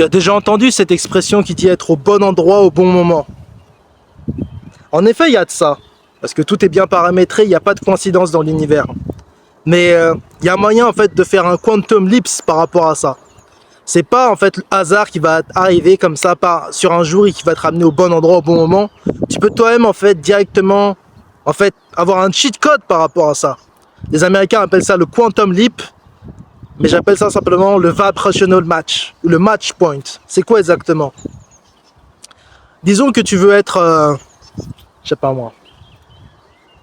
Tu as déjà entendu cette expression qui dit être au bon endroit au bon moment. En effet, il y a de ça, parce que tout est bien paramétré, il n'y a pas de coïncidence dans l'univers. Mais il y a moyen en fait de faire un quantum leap par rapport à ça. C'est pas en fait le hasard qui va arriver comme ça sur un jour et qui va te ramener au bon endroit au bon moment. Tu peux toi-même en fait directement avoir un cheat code par rapport à ça. Les Américains appellent ça le quantum leap, mais j'appelle ça simplement le vibrational match ou le match point. C'est quoi exactement? Disons que tu veux être, je sais pas moi,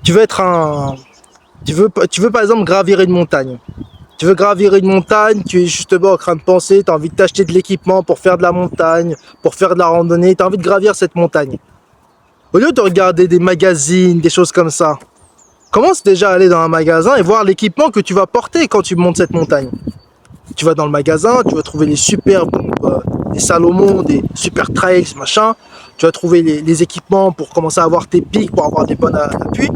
tu veux par exemple gravir une montagne. Tu veux gravir une montagne, tu es justement en train de penser, tu as envie de t'acheter de l'équipement pour faire de la montagne, pour faire de la randonnée, tu as envie de gravir cette montagne. Au lieu de regarder des magazines, des choses comme ça, commence déjà à aller dans un magasin et voir l'équipement que tu vas porter quand tu montes cette montagne. Tu vas dans le magasin, tu vas trouver les super des Salomon, des super trails, machin. Tu vas trouver les équipements pour commencer à avoir tes pics, pour avoir des bons appuis.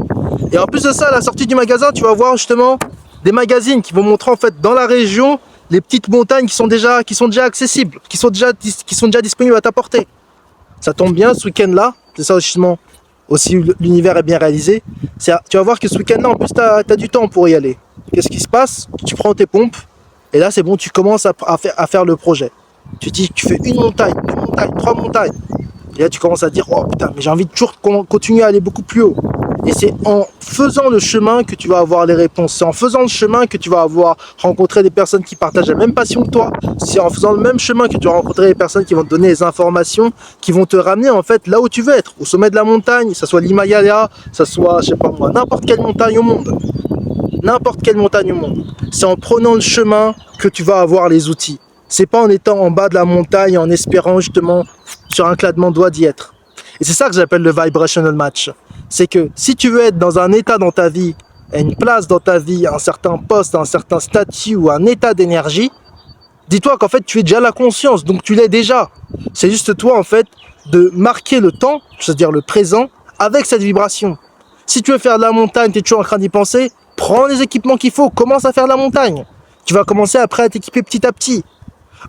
Et en plus de ça, à la sortie du magasin, tu vas voir justement des magazines qui vont montrer en fait dans la région les petites montagnes qui sont déjà accessibles, qui sont déjà disponibles à ta portée. Ça tombe bien ce week-end-là, c'est ça justement aussi l'univers est bien réalisé. Tu vas voir que ce week-end-là en plus tu as du temps pour y aller. Qu'est-ce qui se passe? Tu prends tes pompes et là c'est bon, tu commences à faire le projet. Tu dis tu fais une montagne, deux montagnes, trois montagnes. Et là tu commences à dire oh putain mais j'ai envie de toujours continuer à aller beaucoup plus haut. Et c'est en faisant le chemin que tu vas avoir les réponses. C'est en faisant le chemin que tu vas rencontrer des personnes qui partagent la même passion que toi. C'est en faisant le même chemin que tu vas rencontrer des personnes qui vont te donner les informations, qui vont te ramener en fait là où tu veux être, au sommet de la montagne, que ce soit l'Himalaya, que ce soit, je sais pas moi, n'importe quelle montagne au monde. N'importe quelle montagne au monde. C'est en prenant le chemin que tu vas avoir les outils. C'est pas en étant en bas de la montagne, en espérant justement sur un claquement de doigts d'y être. Et c'est ça que j'appelle le vibrational match. C'est que si tu veux être dans un état dans ta vie, à une place dans ta vie, un certain poste, un certain statut ou un état d'énergie, dis-toi qu'en fait tu es déjà la conscience, donc tu l'es déjà. C'est juste toi en fait de marquer le temps, c'est-à-dire le présent, avec cette vibration. Si tu veux faire de la montagne, tu es toujours en train d'y penser, prends les équipements qu'il faut, commence à faire de la montagne. Tu vas commencer après à t'équiper petit à petit.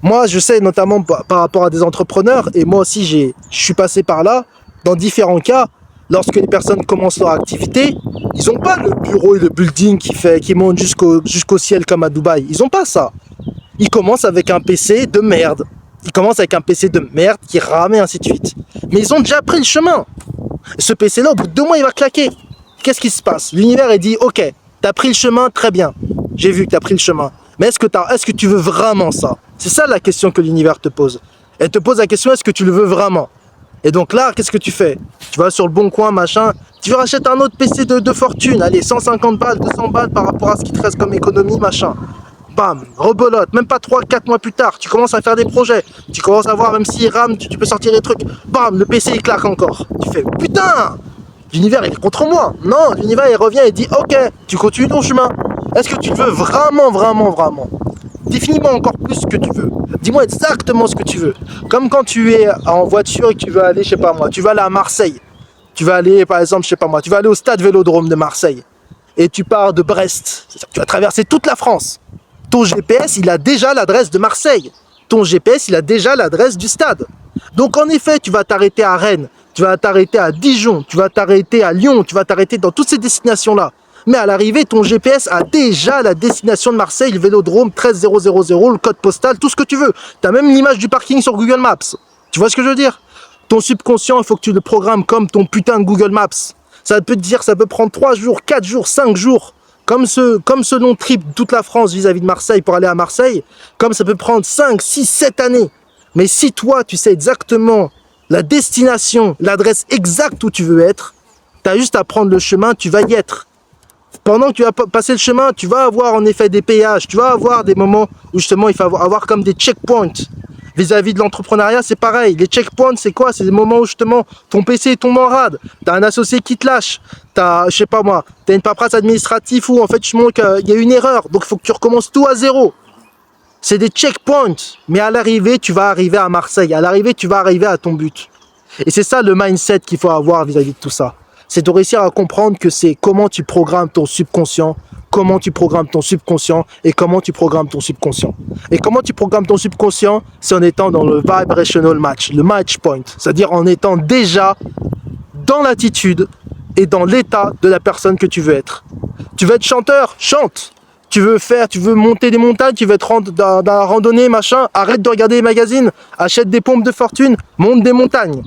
Moi je sais notamment par rapport à des entrepreneurs, et moi aussi je suis passé par là, dans différents cas. Lorsque les personnes commencent leur activité, ils n'ont pas le bureau et le building qui monte jusqu'au ciel comme à Dubaï. Ils n'ont pas ça. Ils commencent avec un PC de merde. Ils commencent avec un PC de merde qui rame et ainsi de suite. Mais ils ont déjà pris le chemin. Ce PC-là, au bout de 2 mois, il va claquer. Qu'est-ce qui se passe? L'univers est dit, ok, t'as pris le chemin, très bien. J'ai vu que t'as pris le chemin. Mais est-ce que tu veux vraiment ça? C'est ça la question que l'univers te pose. Elle te pose la question, est-ce que tu le veux vraiment? Et donc là, qu'est-ce que tu fais? Tu vas sur le bon coin, machin, tu rachètes un autre PC de fortune, allez, 150 balles, 200 balles par rapport à ce qui te reste comme économie, machin. Bam, rebelote, même pas 3-4 mois plus tard, tu commences à faire des projets, tu commences à voir, même s'il rame, tu peux sortir des trucs, bam, le PC il claque encore. Tu fais, putain, l'univers il est contre moi. Non, l'univers il revient et dit, ok, tu continues ton chemin. Est-ce que tu le veux vraiment, vraiment, vraiment? Définis-moi encore plus ce que tu veux. Dis-moi exactement ce que tu veux. Comme quand tu es en voiture et que tu veux aller, je sais pas moi, tu vas aller à Marseille. Tu vas aller, par exemple, je sais pas moi, tu vas aller au stade Vélodrome de Marseille. Et tu pars de Brest. C'est-à-dire que tu vas traverser toute la France. Ton GPS, il a déjà l'adresse de Marseille. Ton GPS, il a déjà l'adresse du stade. Donc en effet, tu vas t'arrêter à Rennes, tu vas t'arrêter à Dijon, tu vas t'arrêter à Lyon, tu vas t'arrêter dans toutes ces destinations-là. Mais à l'arrivée, ton GPS a déjà la destination de Marseille, le Vélodrome, 13000, le code postal, tout ce que tu veux. Tu as même l'image du parking sur Google Maps. Tu vois ce que je veux dire? Ton subconscient, il faut que tu le programmes comme ton putain de Google Maps. Ça peut te dire, ça peut prendre 3 jours, 4 jours, 5 jours. Comme ce long trip de toute la France vis-à-vis de Marseille pour aller à Marseille, comme ça peut prendre 5, 6, 7 années. Mais si toi, tu sais exactement la destination, l'adresse exacte où tu veux être, tu as juste à prendre le chemin, tu vas y être. Pendant que tu vas passer le chemin, tu vas avoir en effet des péages, tu vas avoir des moments où justement il faut avoir comme des checkpoints. Vis-à-vis de l'entrepreneuriat, c'est pareil. Les checkpoints, c'est quoi? C'est des moments où justement ton PC tombe en rade, t'as un associé qui te lâche, t'as, je sais pas moi, t'as une paperasse administrative où en fait il y a une erreur, donc il faut que tu recommences tout à zéro. C'est des checkpoints, mais à l'arrivée, tu vas arriver à Marseille, à l'arrivée, tu vas arriver à ton but. Et c'est ça le mindset qu'il faut avoir vis-à-vis de tout ça. C'est de réussir à comprendre que c'est comment tu programmes ton subconscient comment tu programmes ton subconscient et comment tu programmes ton subconscient. Et comment tu programmes ton subconscient, c'est en étant dans le vibrational match, le match point, c'est-à-dire en étant déjà dans l'attitude et dans l'état de la personne que tu veux être. Tu veux être chanteur, chante. Tu veux monter des montagnes, tu veux être dans la randonnée, machin, arrête de regarder les magazines, achète des pompes de fortune, monte des montagnes.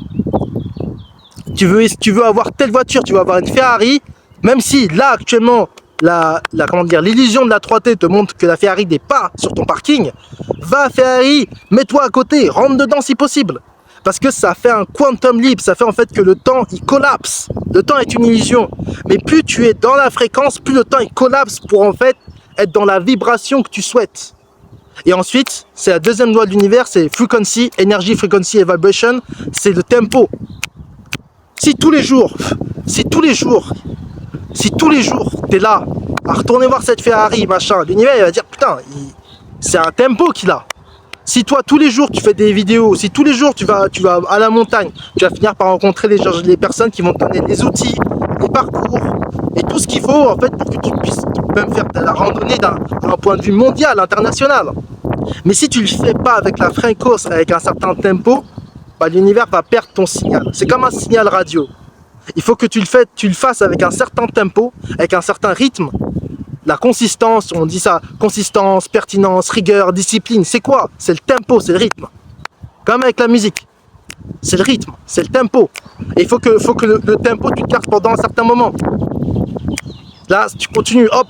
Tu veux avoir telle voiture, tu veux avoir une Ferrari, même si là actuellement l'illusion de la 3T te montre que la Ferrari n'est pas sur ton parking, va à Ferrari, mets-toi à côté, rentre dedans si possible. Parce que ça fait un quantum leap, ça fait en fait que le temps il collapse. Le temps est une illusion. Mais plus tu es dans la fréquence, plus le temps il collapse pour en fait être dans la vibration que tu souhaites. Et ensuite, c'est la deuxième loi de l'univers, c'est frequency, energy, frequency et vibration, c'est le tempo. Si tous les jours, t'es là à retourner voir cette Ferrari, machin, l'univers il va dire putain, c'est un tempo qu'il a. Si toi tous les jours tu fais des vidéos, si tous les jours tu vas à la montagne, tu vas finir par rencontrer les personnes qui vont te donner des outils, des parcours et tout ce qu'il faut en fait pour que tu puisses même faire de la randonnée d'un point de vue mondial, international. Mais si tu le fais pas avec la fréquence, avec un certain tempo, bah, l'univers va perdre ton signal. C'est comme un signal radio. Il faut que tu le fasses avec un certain tempo, avec un certain rythme. La consistance, on dit ça, consistance, pertinence, rigueur, discipline, c'est quoi? C'est le tempo, c'est le rythme. Comme avec la musique. C'est le rythme, c'est le tempo. Et il faut que le tempo, tu te gardes pendant un certain moment. Là, tu continues, hop,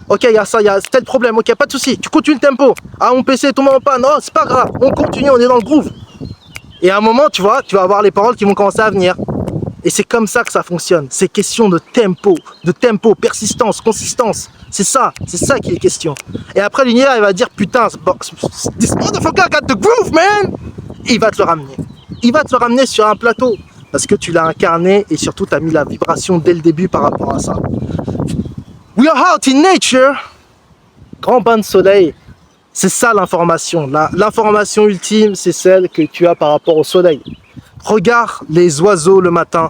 ok, il y a ça, il y a tel problème, ok, pas de souci, tu continues le tempo. Ah, mon PC est tombé en panne, non, c'est pas grave, on continue, on est dans le groove. Et à un moment, tu vois, tu vas avoir les paroles qui vont commencer à venir. Et c'est comme ça que ça fonctionne. C'est question de tempo, persistance, consistance. C'est ça qui est question. Et après, l'univers, il va dire, putain, this motherfucker got the groove, man! Et il va te le ramener. Il va te le ramener sur un plateau. Parce que tu l'as incarné et surtout, tu as mis la vibration dès le début par rapport à ça. We are out in nature. Grand bain de soleil. C'est ça l'information. L'information ultime, c'est celle que tu as par rapport au soleil. Regarde les oiseaux le matin.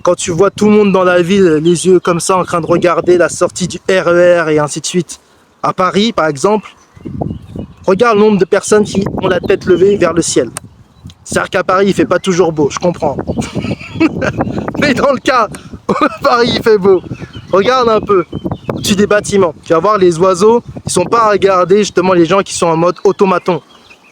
Quand tu vois tout le monde dans la ville, les yeux comme ça, en train de regarder la sortie du RER et ainsi de suite. À Paris, par exemple, regarde le nombre de personnes qui ont la tête levée vers le ciel. C'est-à-dire qu'à Paris, il fait pas toujours beau, je comprends. Mais dans le cas où Paris, il fait beau, regarde un peu au-dessus des bâtiments. Tu vas voir les oiseaux, ils sont pas à regarder justement les gens qui sont en mode automaton.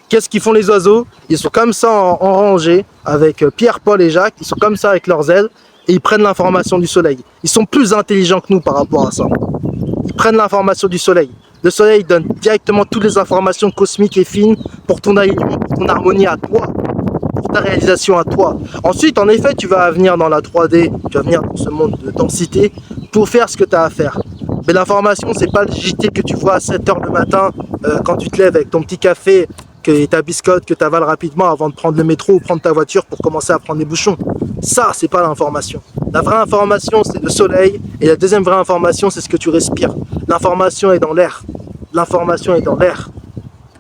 Qu'est-ce qu'ils font les oiseaux? Ils sont comme ça en rangée avec Pierre, Paul et Jacques. Ils sont comme ça avec leurs ailes et ils prennent l'information du soleil. Ils sont plus intelligents que nous par rapport à ça. Ils prennent l'information du soleil. Le soleil donne directement toutes les informations cosmiques et fines pour ton alignement, pour ton harmonie à toi, pour ta réalisation à toi. Ensuite, en effet, tu vas venir dans la 3D, tu vas venir dans ce monde de densité pour faire ce que tu as à faire. Mais l'information, c'est pas le JT que tu vois à 7h le matin quand tu te lèves avec ton petit café et ta biscotte que tu avales rapidement avant de prendre le métro ou prendre ta voiture pour commencer à prendre les bouchons. Ça, c'est pas l'information. La vraie information, c'est le soleil. Et la deuxième vraie information, c'est ce que tu respires. L'information est dans l'air. L'information est dans l'air.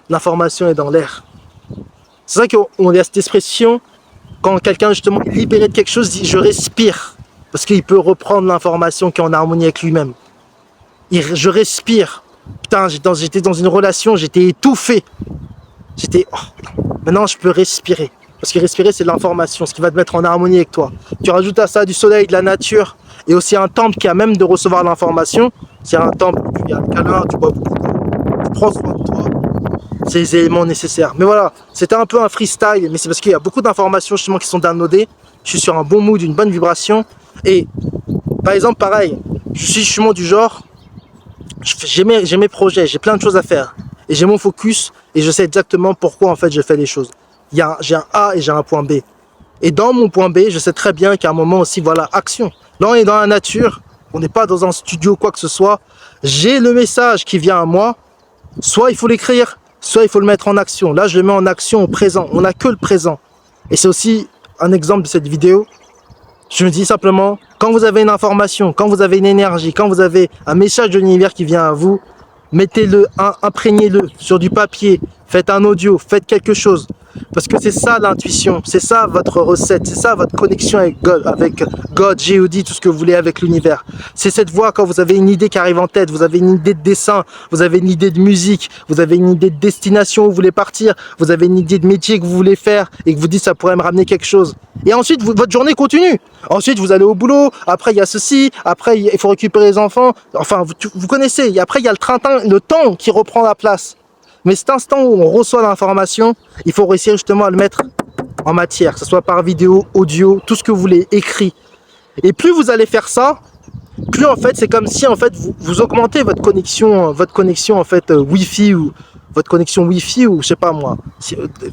L'information est dans l'air. C'est vrai qu'on a cette expression, quand quelqu'un justement est libéré de quelque chose, dit « je respire ». Parce qu'il peut reprendre l'information qui est en harmonie avec lui-même. Je respire. Putain, j'étais dans une relation, j'étais étouffé. Maintenant je peux respirer. Parce que respirer, c'est de l'information, ce qui va te mettre en harmonie avec toi. Tu rajoutes à ça du soleil, de la nature, et aussi un temple qui a même de recevoir l'information. C'est un temple où il y a le câlin, tu bois beaucoup d'eau, tu prends soin de toi. C'est les éléments nécessaires. Mais voilà, c'était un peu un freestyle, mais c'est parce qu'il y a beaucoup d'informations justement qui sont downloadées. Je suis sur un bon mood, une bonne vibration. Et par exemple, pareil, je suis justement du genre, j'ai mes projets, j'ai plein de choses à faire. Et j'ai mon focus, et je sais exactement pourquoi en fait je fais les choses. J'ai un A et j'ai un point B. Et dans mon point B, je sais très bien qu'à un moment aussi, voilà, action. Là, on est dans la nature, on n'est pas dans un studio, quoi que ce soit. J'ai le message qui vient à moi, soit il faut l'écrire, soit il faut le mettre en action. Là, je le mets en action au présent, on n'a que le présent. Et c'est aussi un exemple de cette vidéo. Je me dis simplement, quand vous avez une information, quand vous avez une énergie, quand vous avez un message de l'univers qui vient à vous, mettez-le, imprégnez-le sur du papier, faites un audio, faites quelque chose. Parce que c'est ça l'intuition, c'est ça votre recette, c'est ça votre connexion avec God, G-O-D, tout ce que vous voulez avec l'univers. C'est cette voix quand vous avez une idée qui arrive en tête, vous avez une idée de dessin, vous avez une idée de musique, vous avez une idée de destination où vous voulez partir, vous avez une idée de métier que vous voulez faire et que vous dites ça pourrait me ramener quelque chose. Et ensuite, votre journée continue. Ensuite, vous allez au boulot, après il y a ceci, après il faut récupérer les enfants, enfin vous connaissez, et après il y a le temps qui reprend la place. Mais cet instant où on reçoit l'information, il faut réussir justement à le mettre en matière, que ce soit par vidéo, audio, tout ce que vous voulez, écrit. Et plus vous allez faire ça, plus en fait c'est comme si en fait vous augmentez votre connexion en fait Wi-Fi ou votre connexion Wi-Fi ou je sais pas moi,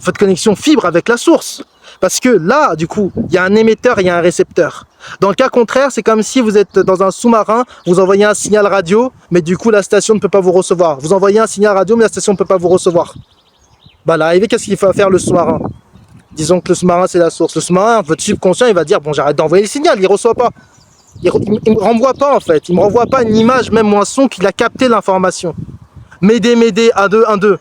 votre connexion fibre avec la source. Parce que là, du coup, il y a un émetteur et il y a un récepteur. Dans le cas contraire, c'est comme si vous êtes dans un sous-marin, vous envoyez un signal radio, mais du coup, la station ne peut pas vous recevoir. Vous envoyez un signal radio, mais la station ne peut pas vous recevoir. Bah, à l'arrivée, qu'est-ce qu'il faut faire le sous-marin? Disons que le sous-marin, c'est la source. Le sous-marin, votre subconscient, il va dire, bon, j'arrête d'envoyer le signal, il ne reçoit pas. Il ne me renvoie pas, en fait. Il ne me renvoie pas une image, même ou un son, qu'il a capté l'information. Médée, 1-2.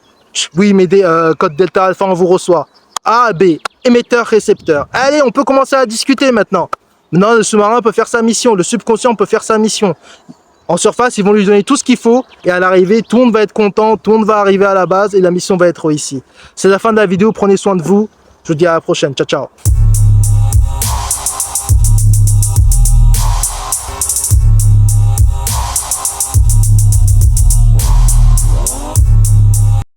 Oui, Médée, code Delta Alpha, on vous reçoit. A, B, émetteur, récepteur. Allez, on peut commencer à discuter maintenant. Maintenant, le sous-marin peut faire sa mission, le subconscient peut faire sa mission. En surface, ils vont lui donner tout ce qu'il faut et à l'arrivée, tout le monde va être content, tout le monde va arriver à la base et la mission va être réussie. C'est la fin de la vidéo, prenez soin de vous. Je vous dis à la prochaine, ciao ciao.